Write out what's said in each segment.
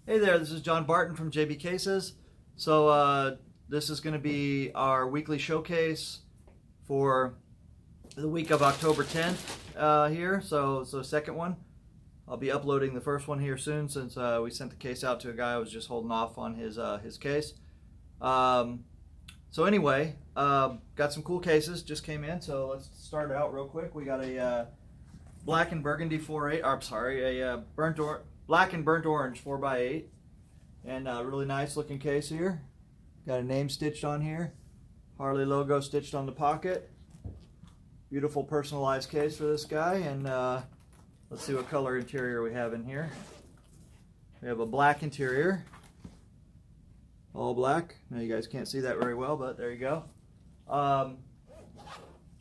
Hey there, this is John Barton from JB Cases. So this is going to be our weekly showcase for the week of October 10th here. So second one. I'll be uploading the first one here soon since we sent the case out to a guy who was just holding off on his case. So anyway, got some cool cases just came in. So let's start out real quick. We got a black and burgundy 4/8. I'm sorry, a black and burnt orange 4x8, and a really nice looking case here. Got a name stitched on here, Harley logo stitched on the pocket. Beautiful personalized case for this guy. And let's see what color interior we have in here. We have a black interior, all black. Now you guys can't see that very well, but there you go.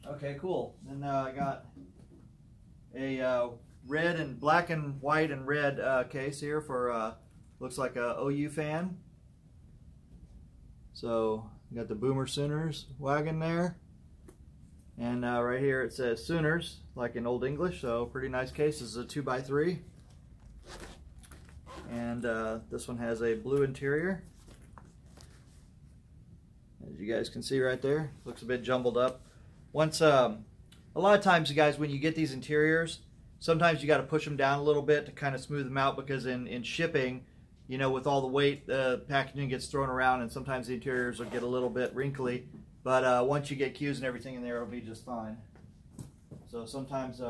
Okay, cool. Then I got a red and black and white and red case here for looks like a OU fan. So you got the Boomer Sooners wagon there, and right here it says Sooners like in Old English. So pretty nice case. This is a 2x3, and this one has a blue interior, as you guys can see right there. Looks a bit jumbled up. Once a lot of times, you guys, when you get these interiors, sometimes you got to push them down a little bit to kind of smooth them out, because in shipping, you know, with all the weight, the packaging gets thrown around, and sometimes the interiors will get a little bit wrinkly. But once you get cues and everything in there, it'll be just fine. So sometimes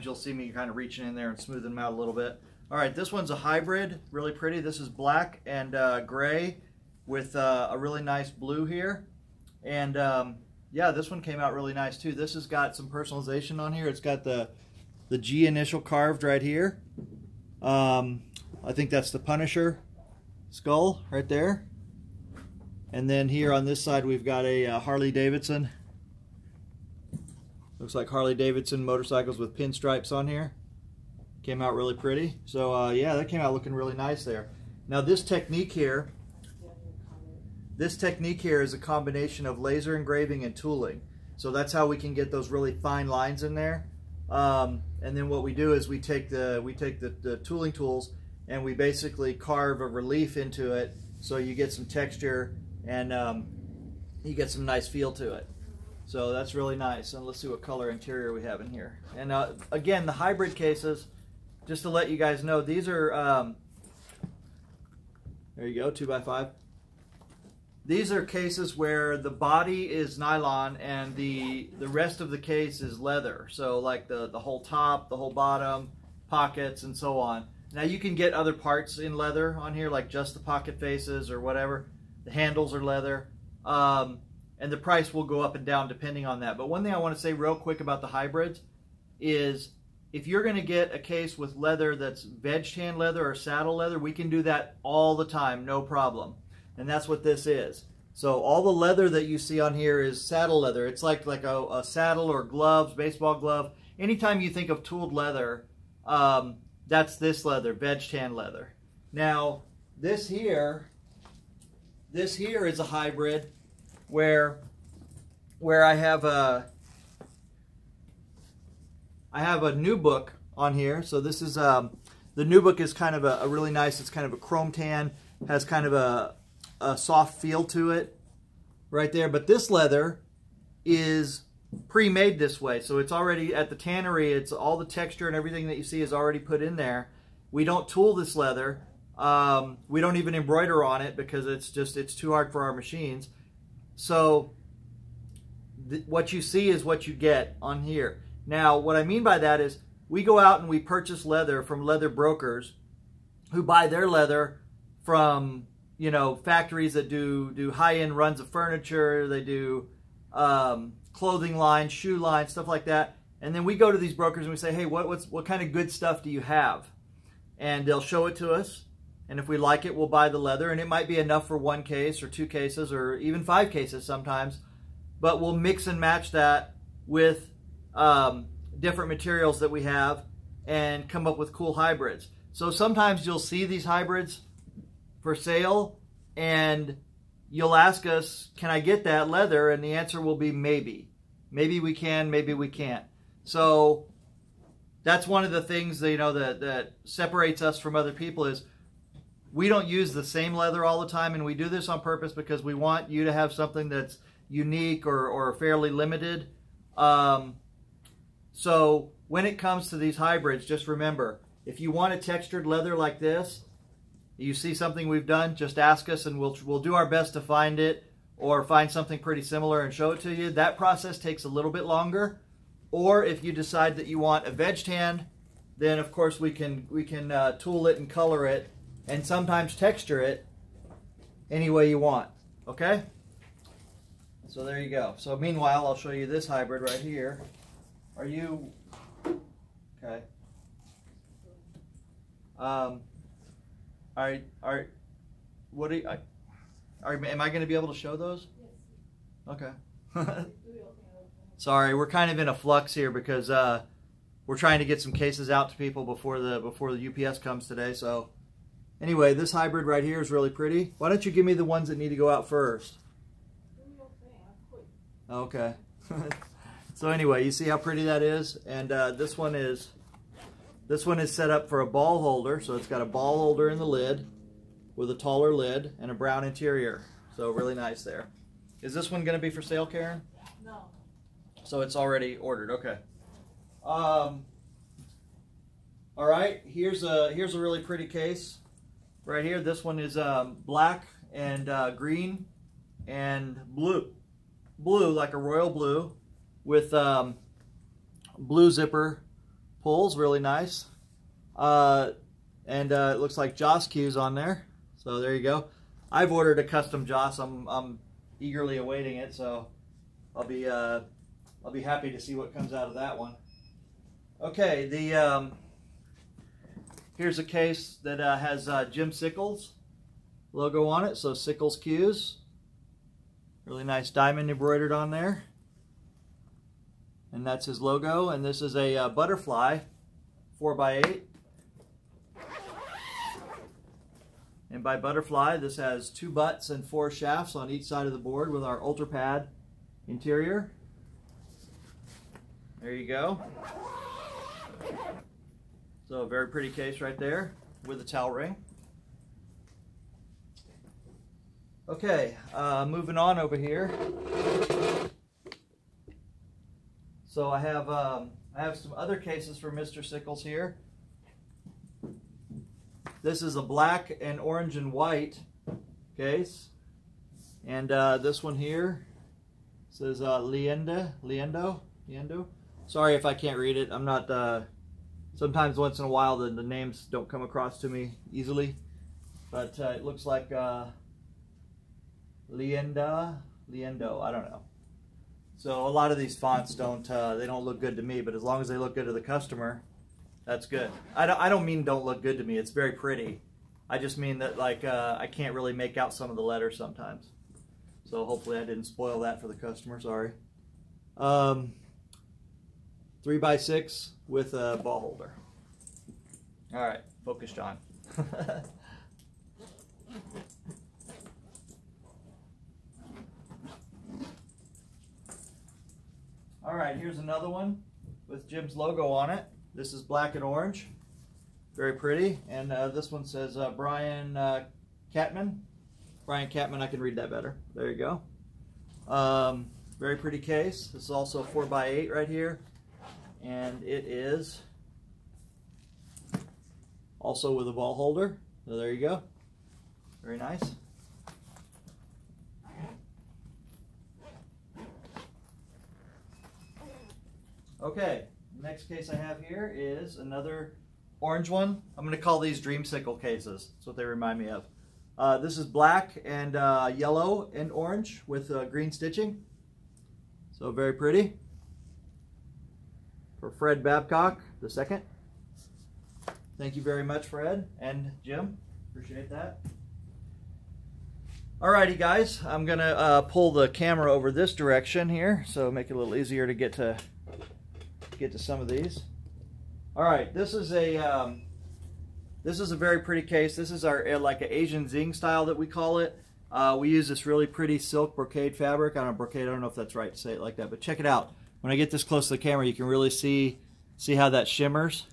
you'll see me kind of reaching in there and smoothing them out a little bit. All right, this one's a hybrid, really pretty. This is black and gray with a really nice blue here. And yeah, this one came out really nice too. This has got some personalization on here. It's got the G initial carved right here. I think that's the Punisher skull right there. And then here on this side we've got a Harley Davidson. Looks like Harley Davidson motorcycles with pinstripes on here. Came out really pretty. So yeah, that came out looking really nice there. Now this technique here is a combination of laser engraving and tooling. So that's how we can get those really fine lines in there. And then what we do is we take the tooling tools and we basically carve a relief into it, so you get some texture and you get some nice feel to it. So that's really nice. And let's see what color interior we have in here. And again, the hybrid cases, just to let you guys know, these are there you go, 2x5. These are cases where the body is nylon and the rest of the case is leather. So like the whole top, the whole bottom, pockets, and so on. Now you can get other parts in leather on here, like just the pocket faces or whatever. The handles are leather. And the price will go up and down depending on that. But one thing I want to say real quick about the hybrids is, if you're going to get a case with leather that's veg tan leather or saddle leather, we can do that all the time, no problem. And that's what this is. So all the leather that you see on here is saddle leather. It's like a saddle or gloves, baseball glove. Anytime you think of tooled leather, that's this leather, veg tan leather. Now this here is a hybrid where I have a Nubuck on here. So this is the Nubuck is kind of a really nice. It's kind of a chrome tan, has kind of a soft feel to it right there. But this leather is pre-made this way, so it's already at the tannery. It's all the texture and everything that you see is already put in there. We don't tool this leather. We don't even embroider on it because it's too hard for our machines. So what you see is what you get on here. Now what I mean by that is, we go out and we purchase leather from leather brokers who buy their leather from, you know, factories that do high-end runs of furniture. They do clothing lines, shoe lines, stuff like that. And then we go to these brokers and we say, hey, what kind of good stuff do you have? And they'll show it to us. And if we like it, we'll buy the leather. And it might be enough for one case or two cases or even 5 cases sometimes. But we'll mix and match that with different materials that we have and come up with cool hybrids. So sometimes you'll see these hybrids for sale and you'll ask us, can I get that leather? And the answer will be maybe. Maybe we can, maybe we can't. So that's one of the things that, that separates us from other people is we don't use the same leather all the time, and we do this on purpose because we want you to have something that's unique or fairly limited. So when it comes to these hybrids, just remember, if you want a textured leather like this, you see something we've done, just ask us and we'll do our best to find it or find something pretty similar and show it to you. That process takes a little bit longer. Or if you decide that you want a veg tan, then of course we can tool it and color it and sometimes texture it any way you want. Okay? So there you go. So meanwhile, I'll show you this hybrid right here. Are you okay? What are you, am I going to be able to show those? Okay. Sorry, we're kind of in a flux here because we're trying to get some cases out to people before the UPS comes today. So anyway, this hybrid right here is really pretty. Why don't you give me the ones that need to go out first? Okay. So anyway, you see how pretty that is, and this one is set up for a ball holder. So it's got a ball holder in the lid with a taller lid and a brown interior. So really nice there. Is this one going to be for sale, Karen? No. So it's already ordered. Okay. All right. Here's a really pretty case right here. This one is black and green and blue like a royal blue with blue zipper pulls. Really nice. And it looks like Joss cues on there. So there you go. I've ordered a custom Joss. I'm eagerly awaiting it. So I'll be happy to see what comes out of that one. Okay, here's a case that has Jim Sickles logo on it. So Sickles cues. Really nice diamond embroidered on there. And that's his logo. And this is a butterfly 4x8. And by butterfly, this has 2 butts and 4 shafts on each side of the board with our UltraPad interior. There you go. So a very pretty case right there with a towel ring. Okay, moving on over here. So I have some other cases for Mr. Sickles here. This is a black and orange and white case, and this one here says Liendo. Sorry if I can't read it. I'm not. Sometimes once in a while the names don't come across to me easily, but it looks like Liendo. I don't know. So a lot of these fonts don't look good to me, but as long as they look good to the customer, that's good. I don't mean don't look good to me. It's very pretty. I just mean that like I can't really make out some of the letters sometimes. So hopefully I didn't spoil that for the customer. Sorry. 3x6 with a ball holder. All right, focus, John. All right, here's another one with Jim's logo on it. This is black and orange, very pretty. And this one says Brian Catman. Brian Catman, I can read that better. There you go. Very pretty case. This is also 4x8 right here. And it is also with a ball holder. So there you go. Very nice. Okay, next case I have here is another orange one. I'm going to call these Dreamsicle cases. That's what they remind me of. This is black and yellow and orange with green stitching. So very pretty. For Fred Babcock II. Thank you very much, Fred and Jim. Appreciate that. Alrighty, guys. I'm going to pull the camera over this direction here, so make it a little easier to get to some of these. All right, this is a very pretty case. This is our like an Asian zing style that we call it. We use this really pretty silk brocade fabric. I don't know if that's right to say it like that, but check it out. When I get this close to the camera, you can really see how that shimmers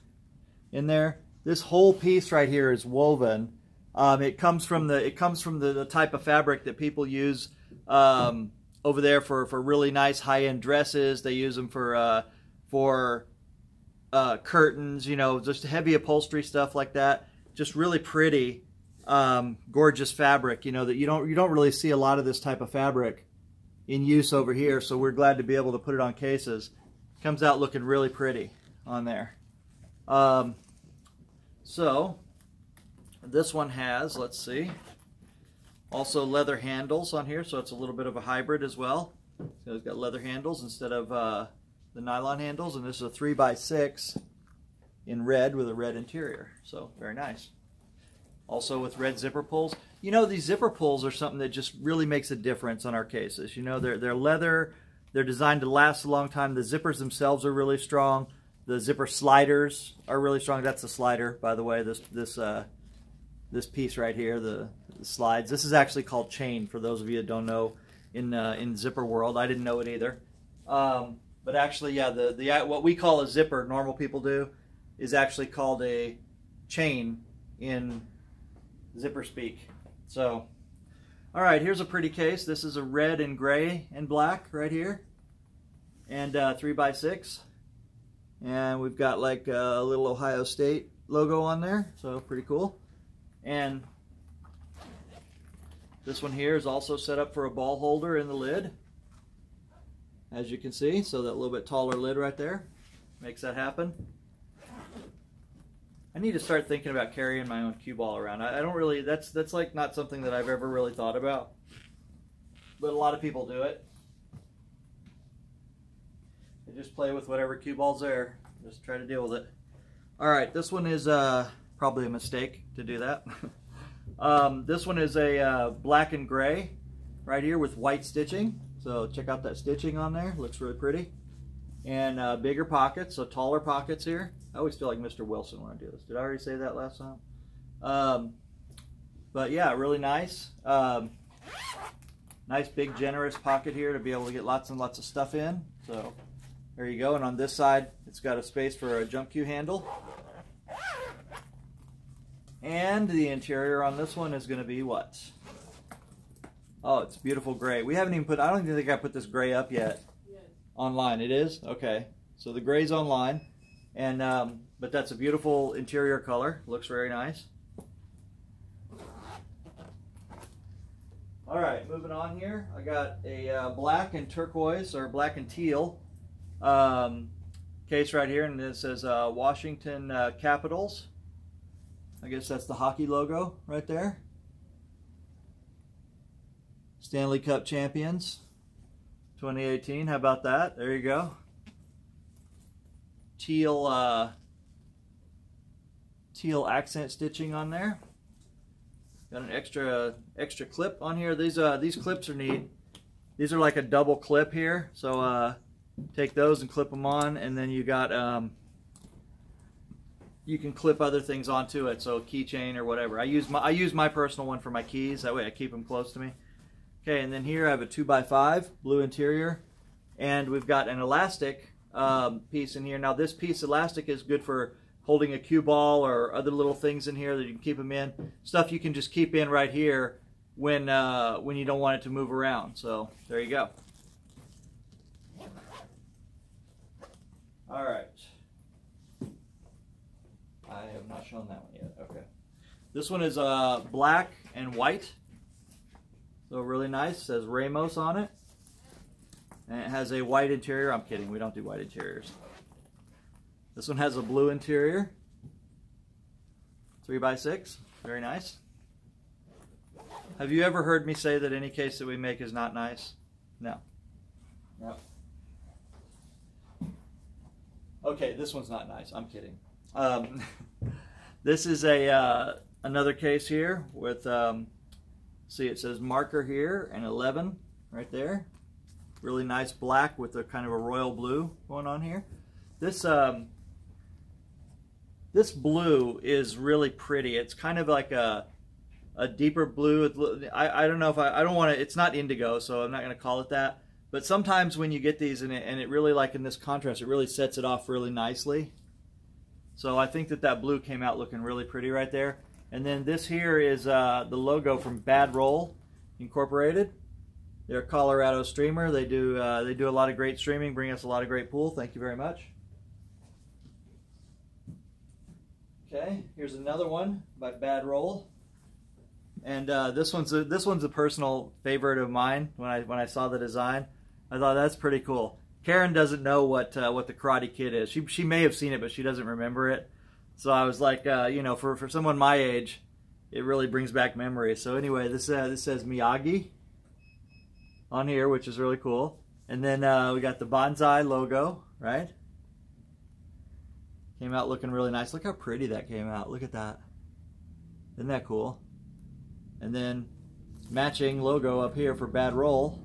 in there. This whole piece right here is woven It comes from the type of fabric that people use over there for really nice high-end dresses. They use them for curtains, you know, just heavy upholstery stuff like that. Just really pretty, gorgeous fabric. You know that you don't really see a lot of this type of fabric in use over here. So we're glad to be able to put it on cases. Comes out looking really pretty on there. So this one has, let's see, also leather handles on here, so it's a little bit of a hybrid as well. So it's got leather handles instead of the nylon handles, and this is a 3x6 in red with a red interior, so very nice. Also with red zipper pulls. You know, these zipper pulls are something that just really makes a difference on our cases. You know, they're leather, they're designed to last a long time. The zippers themselves are really strong. The zipper sliders are really strong. That's the slider, by the way. This piece right here, the slides. This is actually called chain, for those of you that don't know in zipper world. I didn't know it either. But actually, yeah, what we call a zipper, normal people do, is actually called a chain in zipper speak. So, all right, here's a pretty case. This is a red and gray and black right here, and 3x6. And we've got like a little Ohio State logo on there, so pretty cool. And this one here is also set up for a ball holder in the lid, as you can see. So that little bit taller lid right there makes that happen. I need to start thinking about carrying my own cue ball around. I don't really, that's like not something that I've ever really thought about, but a lot of people do it. They just play with whatever cue ball's there. Just try to deal with it. All right, this one is probably a mistake to do that. This one is a black and gray right here with white stitching. So check out that stitching on there. Looks really pretty. And bigger pockets, so taller pockets here. I always feel like Mr. Wilson when I do this. Did I already say that last time? But yeah, really nice. Nice big generous pocket here to be able to get lots and lots of stuff in. So there you go. And on this side, it's got a space for a jump cue handle. And the interior on this one is going to be what? Oh, it's beautiful gray. We haven't even put, I don't even think I put this gray up yet. Yes. Online. It is? Okay. So the gray's online. And, but that's a beautiful interior color. Looks very nice. All right, moving on here. I got a black and turquoise, or black and teal case right here, and it says Washington Capitals. I guess that's the hockey logo right there. Stanley Cup champions 2018. How about that? There you go. Teal teal accent stitching on there. Got an extra clip on here. These clips are neat. These are like a double clip here. So take those and clip them on, and then you got you can clip other things onto it. So a keychain or whatever. I use my personal one for my keys. That way I keep them close to me. Okay, and then here I have a 2x5 blue interior, and we've got an elastic piece in here. Now this piece elastic is good for holding a cue ball or other little things in here that you can keep them in. Stuff you can just keep in right here when you don't want it to move around. So there you go. All right. I have not shown that one yet. Okay. This one is black and white. So really nice. It says Ramos on it. And it has a white interior. I'm kidding. We don't do white interiors. This one has a blue interior. 3x6. Very nice. Have you ever heard me say that any case that we make is not nice? No. No. Okay, this one's not nice. I'm kidding. This is a another case here with see, it says marker here and 11 right there. Really nice black with a kind of a royal blue going on here. This this blue is really pretty. It's kind of like a deeper blue. I don't know if I don't want to. It's not indigo, so I'm not going to call it that. But sometimes when you get these and it really, like in this contrast, it really sets it off really nicely. So I think that blue came out looking really pretty right there. And then this here is the logo from Bad Roll Incorporated. They're a Colorado streamer. They do a lot of great streaming, bring us a lot of great pool. Thank you very much. Okay, here's another one by Bad Roll. And this one's a personal favorite of mine. When I saw the design, I thought that's pretty cool. Karen doesn't know what the Karate Kid is. She may have seen it, but she doesn't remember it. So I was like, you know, for someone my age, it really brings back memories. So anyway, this says Miyagi on here, which is really cool. And then we got the Bonsai logo, right? Came out looking really nice. Look how pretty that came out. Look at that. Isn't that cool? And then matching logo up here for Bad Roll.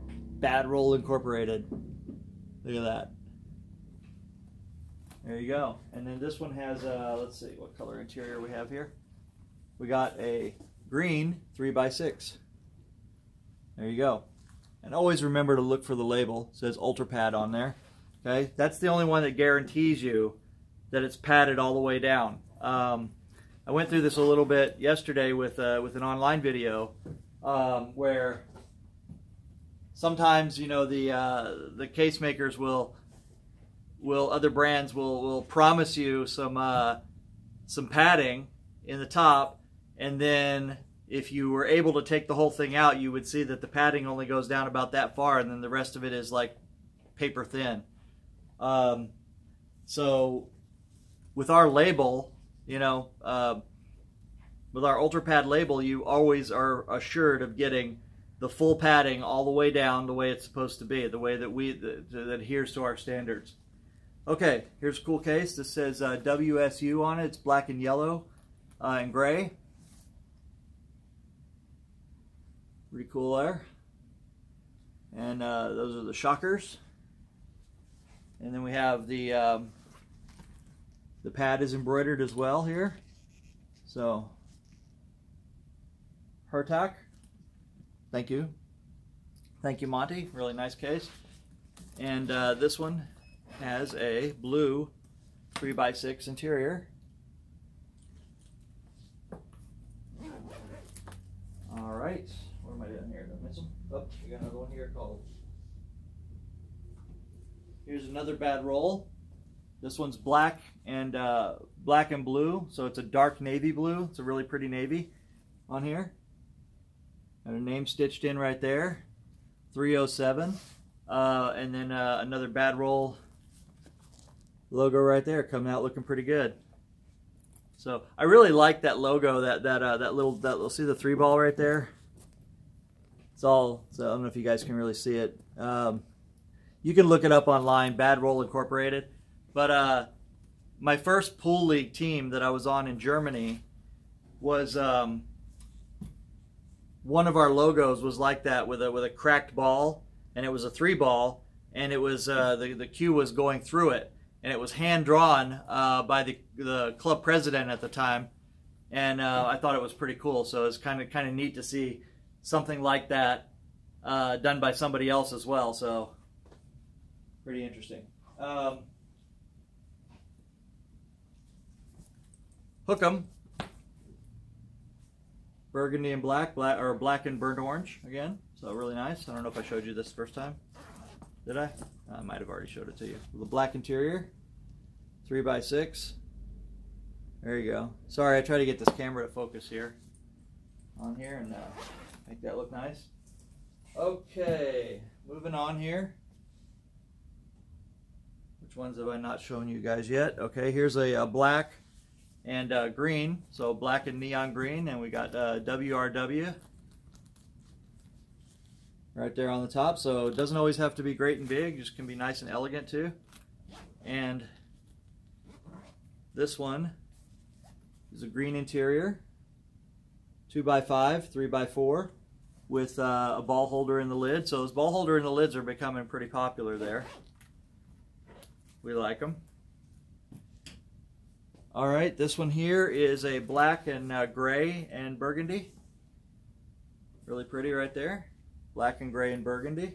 Bad Roll Incorporated. Look at that. There you go. And then this one has, let's see what color interior we have here. We got a green 3x6. There you go. And always remember to look for the label. It says Ultra Pad on there. Okay, that's the only one that guarantees you that it's padded all the way down. I went through this a little bit yesterday with an online video where sometimes, you know, the case makers other brands will promise you some padding in the top, and then if you were able to take the whole thing out, you would see that the padding only goes down about that far, and then the rest of it is like paper thin. So with our label, you know, with our Ultra Pad label, you always are assured of getting the full padding all the way down the way it's supposed to be, the way that that adheres to our standards. Okay, here's a cool case. This says WSU on it. It's black and yellow and gray. Pretty cool there. And those are the shockers. And then we have the pad is embroidered as well here. So, Hertak, thank you. Thank you, Monty. Really nice case. And this one has a blue 3x6 interior. All right. What am I doing here? Did I miss them? Oh, we got another one here called. Here's another Bad Roll. This one's black and blue, so it's a dark navy blue. It's a really pretty navy on here. Got a name stitched in right there, 307. And then another Bad Roll logo right there, coming out looking pretty good. So I really like that logo. That little see the 3-ball right there. It's all. So I don't know if you guys can really see it. You can look it up online, Bad Roll Incorporated. But my first pool league team that I was on in Germany was one of our logos was like that with a cracked ball, and it was a 3-ball, and it was the cue was going through it, and it was hand drawn by the club president at the time, and I thought it was pretty cool. So it's kind of neat to see something like that done by somebody else as well. So pretty interesting. Hook'em, burgundy and black or black and burnt orange again. So really nice. I don't know if I showed you this first time. Did I? I might have already showed it to you. The black interior, 3x6. There you go. Sorry, I try to get this camera to focus here on here and make that look nice. Okay, moving on here. Which ones have I not shown you guys yet? Okay, here's a black and green, so black and neon green, and we got WRW right there on the top. So it doesn't always have to be great and big, just can be nice and elegant too. And this one is a green interior, 2x5, 3x4, with a ball holder in the lid. So those ball holder in the lids are becoming pretty popular there. We like them. All right, this one here is a black and gray and burgundy. Really pretty right there. Black and gray and burgundy.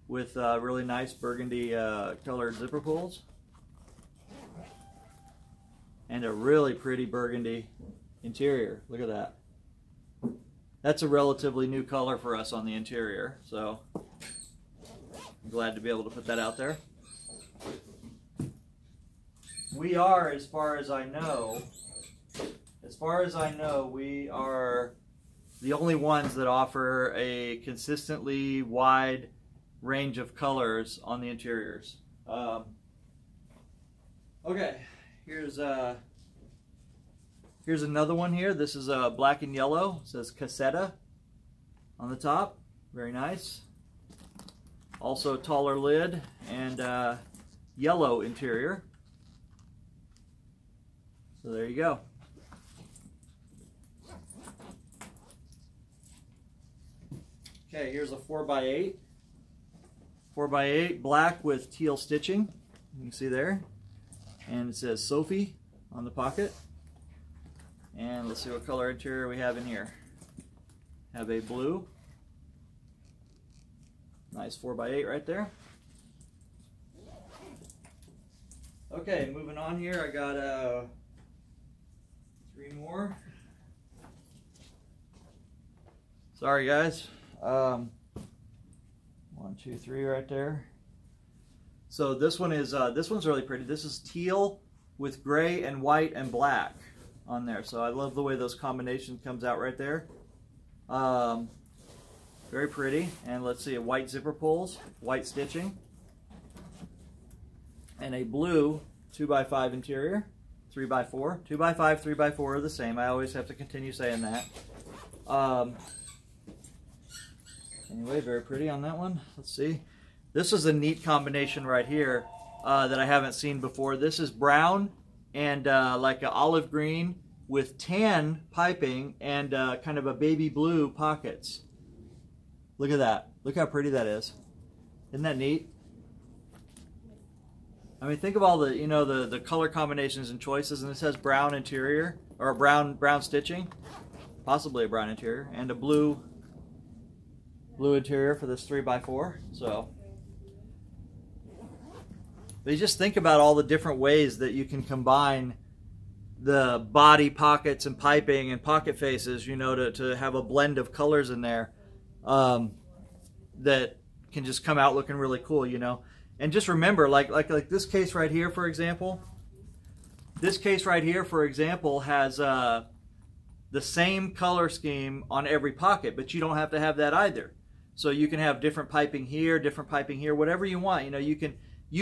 With really nice burgundy colored zipper pulls. and a really pretty burgundy interior. Look at that. That's a relatively new color for us on the interior, so I'm glad to be able to put that out there. We are, as far as I know, we are the only ones that offer a consistently wide range of colors on the interiors. Okay, here's another one here. This is black and yellow. It says Caseta on the top. Very nice. Also taller lid and yellow interior. So there you go. Okay, here's a 4x8. 4x8 black with teal stitching. You can see there. And it says Sophie on the pocket. And let's see what color interior we have in here. Have a blue. Nice 4x8 right there. Okay, moving on here, I got 3 more. Sorry guys. 1, 2, 3 right there. So this one is this one's really pretty. This is teal with gray and white and black on there. So I love the way those combinations comes out right there. Very pretty. And let's see, white zipper pulls, white stitching, and a blue 2x5 interior, 3x4. 2x5, 3x4 are the same. I always have to continue saying that. Anyway, very pretty on that one. Let's see. This is a neat combination right here that I haven't seen before. This is brown and like an olive green with tan piping and kind of a baby blue pockets. Look at that. Look how pretty that is. Isn't that neat? I mean, think of all the, you know, the color combinations and choices, and this has brown interior, or brown stitching, possibly a brown interior, and a blue interior for this 3x4. So, but you just think about all the different ways that you can combine the body pockets and piping and pocket faces, you know, to have a blend of colors in there that can just come out looking really cool, you know. And just remember, like this case right here, for example. This case right here, for example, has the same color scheme on every pocket, but you don't have to have that either. So you can have different piping here, whatever you want. You know, you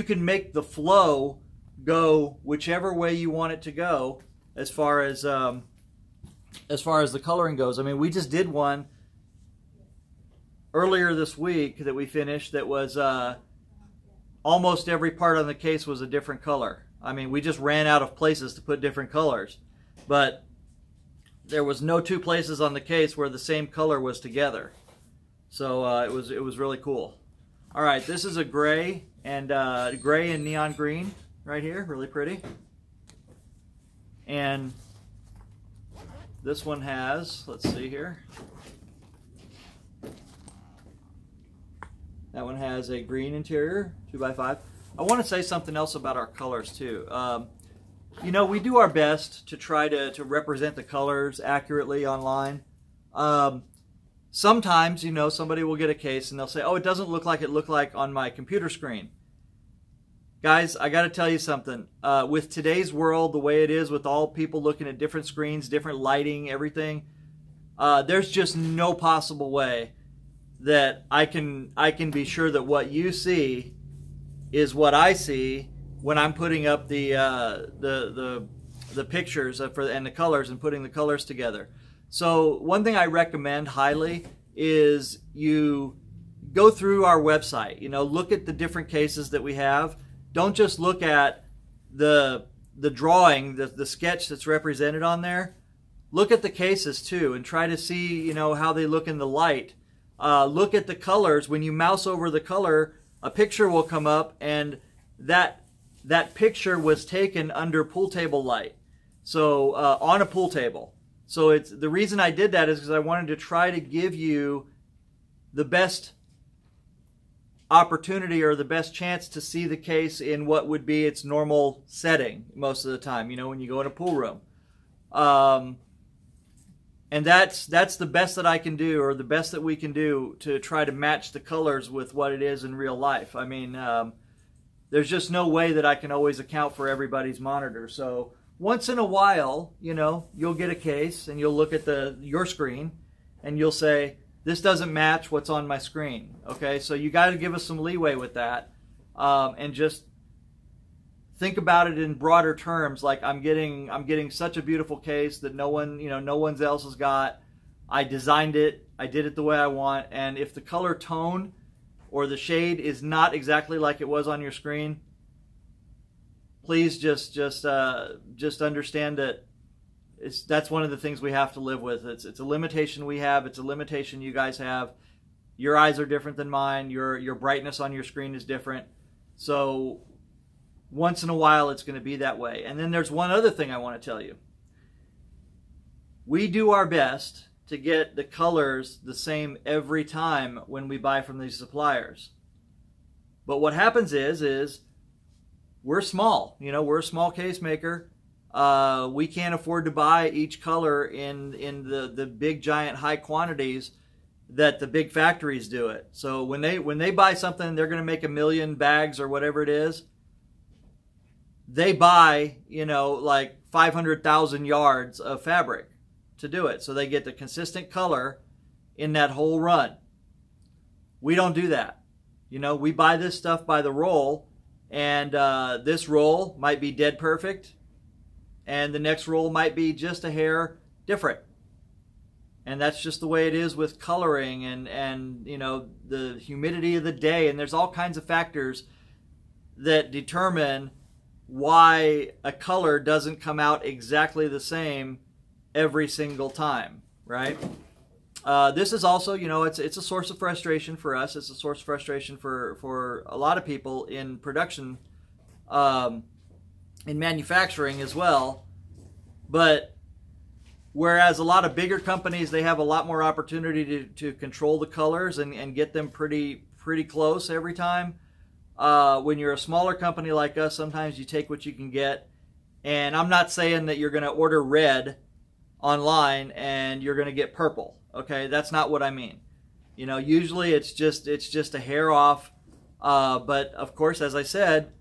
can make the flow go whichever way you want it to go as far as the coloring goes. I mean, we just did one earlier this week that we finished that was almost every part on the case was a different color. I mean, we just ran out of places to put different colors, but there was no 2 places on the case where the same color was together. So it was really cool. All right, this is a gray and neon green right here, really pretty. And this one has, let's see here. That one has a green interior, 2x5. I want to say something else about our colors too. You know, we do our best to try to represent the colors accurately online. Sometimes, you know, somebody will get a case and they'll say, oh, it doesn't look like it looked like on my computer screen. Guys, I got to tell you something. With today's world, the way it is, with all people looking at different screens, different lighting, everything, there's just no possible way that I can be sure that what you see is what I see when I'm putting up the pictures and the colors and putting the colors together. So one thing I recommend highly is you go through our website. You know, look at the different cases that we have. Don't just look at the drawing, the sketch that's represented on there. Look at the cases too and try to see, you know, how they look in the light. Look at the colors. When you mouse over the color, a picture will come up, and that picture was taken under pool table light, so on a pool table. So it's the reason I did that is because I wanted to try to give you the best opportunity or the best chance to see the case in what would be its normal setting most of the time, you know, when you go in a pool room. And that's the best that I can do, or the best that we can do, to try to match the colors with what it is in real life. I mean, there's just no way that I can always account for everybody's monitor. So once in a while, you know, you'll get a case and you'll look at your screen and you'll say, this doesn't match what's on my screen. Okay, so you got to give us some leeway with that, and just think about it in broader terms. Like, I'm getting such a beautiful case that no one else has got. I designed it, I did it the way I want, and if the color tone or the shade is not exactly like it was on your screen, please just understand that that's one of the things we have to live with. It's a limitation we have. It's a limitation you guys have. Your eyes are different than mine. Your brightness on your screen is different. So once in a while, it's going to be that way. And then there's one other thing I want to tell you. We do our best to get the colors the same every time when we buy from these suppliers. But what happens is we're small. You know, we're a small case maker. We can't afford to buy each color in the big giant high quantities that the big factories do it. So when they buy something, they're going to make 1 million bags or whatever it is. They buy, you know, like 500,000 yards of fabric to do it. So they get the consistent color in that whole run. We don't do that. You know, we buy this stuff by the roll, and this roll might be dead perfect, and the next roll might be just a hair different. And that's just the way it is with coloring and you know, the humidity of the day, and there's all kinds of factors that determine why a color doesn't come out exactly the same every single time, right? This is also, you know, it's a source of frustration for us. It's a source of frustration for a lot of people in production, in manufacturing as well. But whereas a lot of bigger companies, they have a lot more opportunity to control the colors and get them pretty close every time. When you're a smaller company like us, sometimes you take what you can get. And I'm not saying that you're going to order red online and you're going to get purple. Okay, that's not what I mean. You know, usually it's just a hair off. But of course, as I said,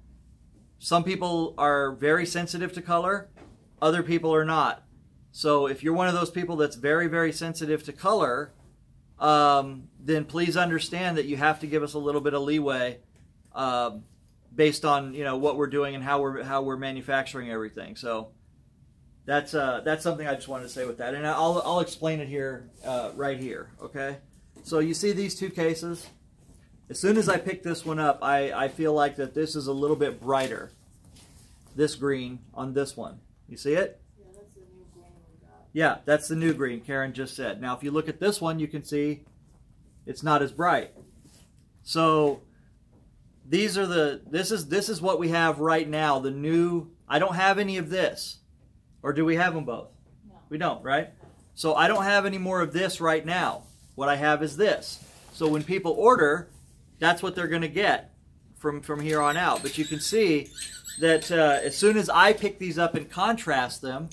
some people are very sensitive to color, other people are not. So if you're one of those people that's very, very sensitive to color, then please understand that you have to give us a little bit of leeway, based on, you know, what we're doing and how we're manufacturing everything. So that's something I just wanted to say with that, and I'll explain it here, right here. Okay, so you see these two cases. As soon as I pick this one up, I feel like that this is a little bit brighter, this green on this one. You see it? Yeah, that's the new green we got. Yeah, that's the new green Karen just said. Now if you look at this one, you can see it's not as bright. So these are this is what we have right now, the new. I don't have any of this. Or do we have them both? No. We don't, right? So I don't have any more of this right now. What I have is this. So when people order, that's what they're going to get from here on out. But you can see that as soon as I pick these up and contrast them,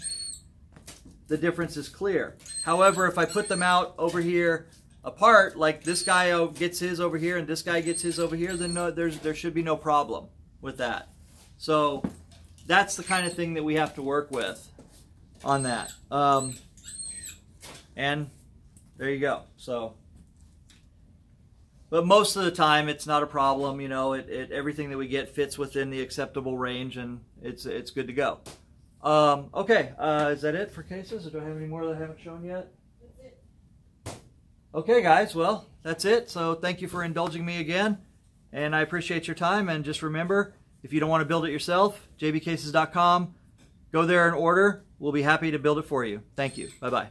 the difference is clear. However, if I put them out over here apart, like this guy gets his over here and this guy gets his over here, then there should be no problem with that. So that's the kind of thing that we have to work with on that. And there you go. So, but most of the time it's not a problem. You know, everything that we get fits within the acceptable range, and it's good to go. Okay, is that it for cases, or do I have any more that I haven't shown yet? That's it. Okay, guys, well, that's it. So thank you for indulging me again, and I appreciate your time. And just remember, if you don't want to build it yourself, jbcases.com, go there and order. We'll be happy to build it for you. Thank you. Bye-bye.